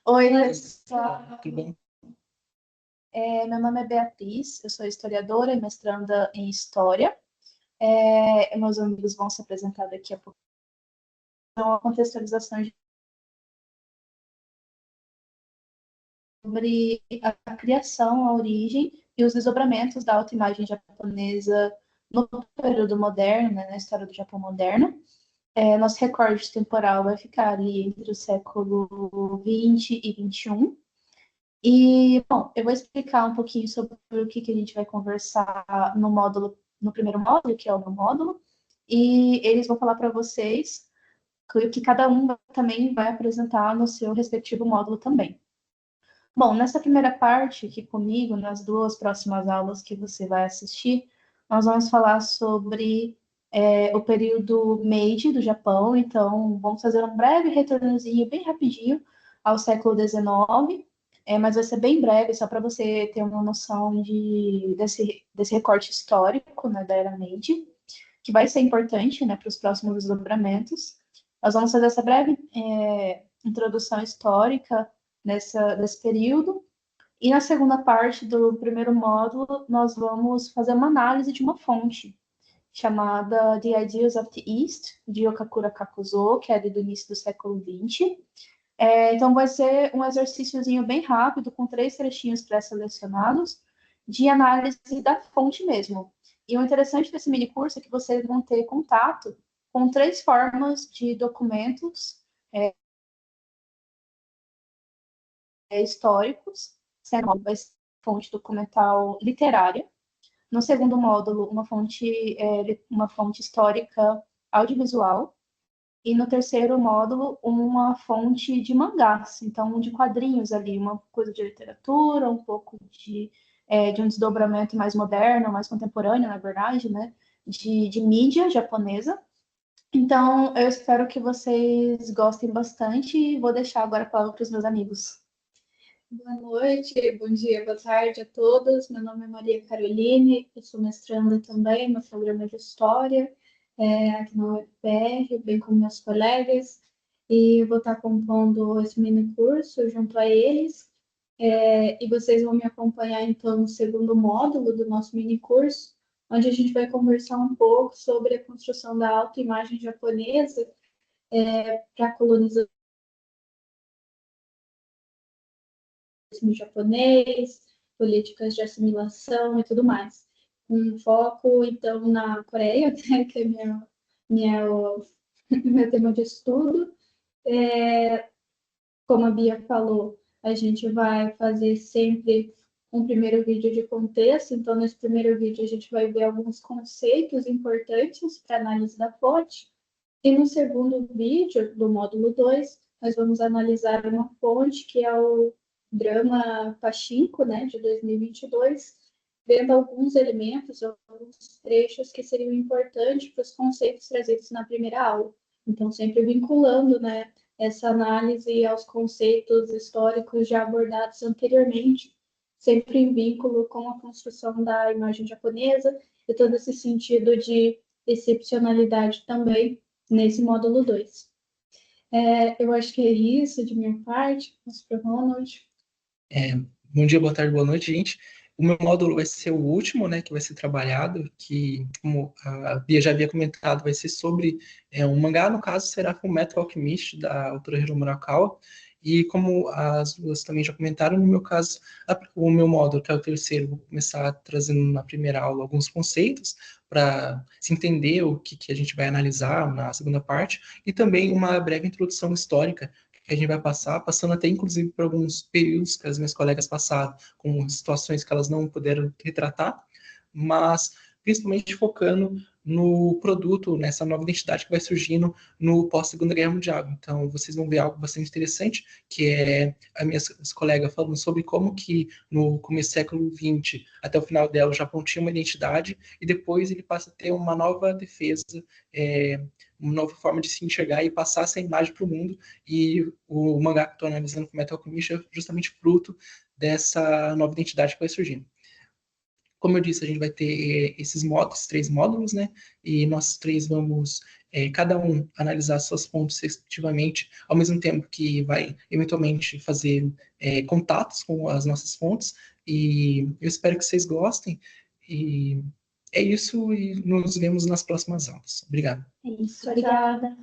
Oi, pessoal. Tudo bem? Meu nome é Beatriz, eu sou historiadora e mestranda em História. Meus amigos vão se apresentar daqui a pouco. Então, a contextualização sobre a criação, a origem e os desdobramentos da autoimagem japonesa no período moderno, né, na história do Japão moderno. Nosso recorte temporal vai ficar ali entre o século XX e XXI. E, bom, eu vou explicar um pouquinho sobre o que a gente vai conversar no módulo, no primeiro módulo, que é o meu módulo, e eles vão falar para vocês o que cada um também vai apresentar no seu respectivo módulo também. Bom, nessa primeira parte aqui comigo, nas duas próximas aulas que você vai assistir, nós vamos falar sobre o período Meiji do Japão, então vamos fazer um breve retornozinho bem rapidinho ao século XIX, mas vai ser bem breve, só para você ter uma noção desse recorte histórico, né, da era Meiji, que vai ser importante, né, para os próximos desdobramentos. Nós vamos fazer essa breve introdução histórica nesse período, e na segunda parte do primeiro módulo, nós vamos fazer uma análise de uma fonte chamada The Ideas of the East, de Okakura Kakuzo, que é do início do século XX. Então, vai ser um exercíciozinho bem rápido, com 3 trechinhos pré-selecionados, de análise da fonte mesmo. E o interessante desse mini curso é que vocês vão ter contato com 3 formas de documentos históricos, sendo uma fonte documental literária. No segundo módulo, uma fonte histórica audiovisual. E no terceiro módulo, uma fonte de mangás, então de quadrinhos ali, uma coisa de literatura, um pouco de um desdobramento mais moderno, mais contemporâneo, na verdade, né? De mídia japonesa. Então, eu espero que vocês gostem bastante e vou deixar agora a palavra para os meus amigos. Boa noite, bom dia, boa tarde a todos. Meu nome é Maria Caroline, eu sou mestranda também no programa de História, aqui na UFPR, bem como meus colegas, e eu vou estar compondo esse mini curso junto a eles, e vocês vão me acompanhar então no segundo módulo do nosso mini curso, onde a gente vai conversar um pouco sobre a construção da autoimagem japonesa para a colonização japonês, políticas de assimilação e tudo mais. Um foco, então, na Coreia, né, que é meu tema de estudo. Como a Bia falou, a gente vai fazer sempre um primeiro vídeo de contexto, então, nesse primeiro vídeo, a gente vai ver alguns conceitos importantes para análise da fonte, e no segundo vídeo, do módulo 2, nós vamos analisar uma fonte que é o Drama Pachinko, né, de 2022, vendo alguns elementos, alguns trechos que seriam importantes para os conceitos trazidos na primeira aula. Então, sempre vinculando, né, essa análise aos conceitos históricos já abordados anteriormente, sempre em vínculo com a construção da imagem japonesa e todo esse sentido de excepcionalidade também nesse módulo 2. Eu acho que é isso de minha parte. Passo para o Ronald. Bom dia, boa tarde, boa noite, gente. O meu módulo vai ser o último, né, que vai ser trabalhado, que, como a Bia já havia comentado, vai ser sobre um mangá, no caso, será Full Metal Alchemist, da autora Hiromu Murakawa, e como as duas também já comentaram, no meu caso, o meu módulo, que é o terceiro, vou começar trazendo na primeira aula alguns conceitos, para se entender o que a gente vai analisar na segunda parte, e também uma breve introdução histórica, que a gente vai passando até inclusive por alguns períodos que as minhas colegas passaram, com situações que elas não puderam retratar, mas principalmente focando no produto, nessa nova identidade que vai surgindo no pós-Segunda Guerra Mundial. Então, vocês vão ver algo bastante interessante, que é a minha colega falando sobre como que no começo do século XX, até o final dela, o Japão tinha uma identidade, e depois ele passa a ter uma nova defesa, uma nova forma de se enxergar e passar essa imagem para o mundo, e o mangá que estou analisando com Metal Alchemist é justamente fruto dessa nova identidade que vai surgindo. Como eu disse, a gente vai ter esses módulos, 3 módulos, né? E nós 3 vamos, cada um, analisar suas fontes respectivamente, ao mesmo tempo que vai, eventualmente, fazer contatos com as nossas fontes. E eu espero que vocês gostem. E é isso, e nos vemos nas próximas aulas. Obrigado. É isso, Obrigada.